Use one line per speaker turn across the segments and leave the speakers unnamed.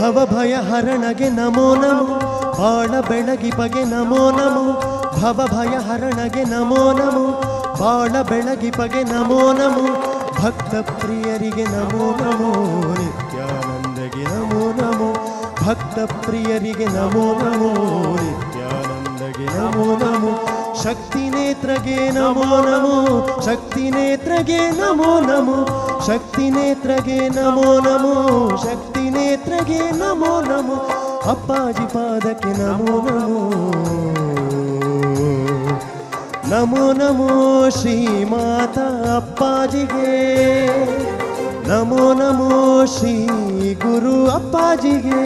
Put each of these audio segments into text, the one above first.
ಭವಭಯ ಹರಣಗೆ ನಮೋ ನಮೋ ಬಾಳ ಬೆಳಗಿಪಗೆ ನಮೋ ನಮೋ ಭವಭಯ ಹರಣಗೆ ನಮೋ ನಮೋ ಬಾಳ ಬೆಳಗಿಪಗೆ ನಮೋ ನಮೋ ಭಕ್ತ ಪ್ರಿಯರಿಗೆ ನಮೋ ನಮೋ ನಿತ್ಯಾನಂದಗೆ ನಮೋ ನಮೋ ಭಕ್ತ ಪ್ರಿಯರಿಗೆ ನಮೋ ನಮೋ ನಿತ್ಯಾನಂದಗೆ ನಮೋ ನಮೋ ಶಕ್ತಿ ನೇತ್ರಗೆ ನಮೋ ನಮೋ ಶಕ್ತಿ ನೇತ್ರಗೆ ನಮೋ ನಮೋ ಶಕ್ತಿ ನೇತ್ರಗೆ ನಮೋ ನಮೋ ಶಕ್ತಿ ನೇತ್ರಗೆ ನಮೋ ನಮೋ ಅಪ್ಪಾಜಿ ಪಾದಕ್ಕೆ ನಮೋ ನಮೋ ನಮೋ ನಮೋ ಶ್ರೀ ಮಾತಾ ಅಪ್ಪಾಜಿಗೆ ನಮೋ ನಮೋ ಶ್ರೀ ಗುರು ಅಪ್ಪಾಜಿಗೆ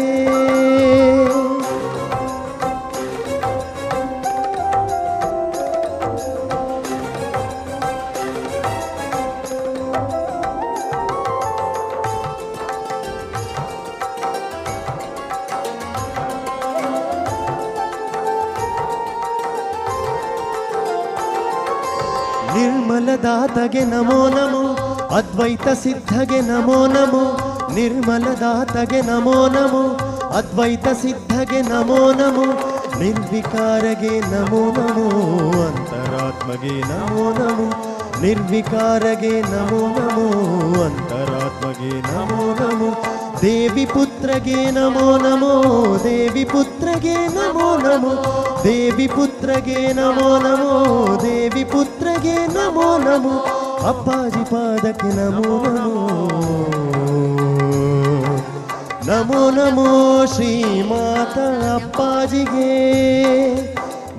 ನಿರ್ಮಲದಾತಗೆ ನಮೋ ನಮೋ ಅದ್ವೈತ ಸಿದ್ಧಗೆ ನಮೋ ನಮೋ ನಿರ್ಮಲದಾತಗೆ ನಮೋ ನಮೋ ಅದ್ವೈತ ಸಿದ್ಧಗೆ ನಮೋ ನಮೋ ನಿರ್ವಿಕಾರಗೆ ನಮೋ ನಮೋ ಅಂತರಾತ್ಮಗೆ ನಮೋ ನಮೋ ನಿರ್ವಿಕಾರಗೆ ನಮೋ ನಮೋ ಅಂತರಾತ್ಮಗೆ ನಮೋ ನಮೋ ದೇವಿ ಪುತ್ರಗೆ ನಮೋ ನಮೋ ದೇವಿ ಪುತ್ರಗೆ ನಮೋ ನಮೋ ದೇವಿ ಪುತ್ರಗೆ ನಮೋ ನಮೋ ದೇವಿ ಪುತ್ರಗೆ ನಮೋ ನಮೋ ಅಪ್ಪಾಜಿ ಪಾದಕ್ಕೆ ನಮೋ ನಮೋ ನಮೋ ನಮೋ ಶ್ರೀ ಮಾತಾ ಅಪ್ಪಾಜಿಗೆ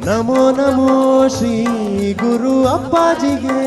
ನಮೋ ನಮೋ ಶ್ರೀ ಗುರು ಅಪ್ಪಾಜಿಗೆ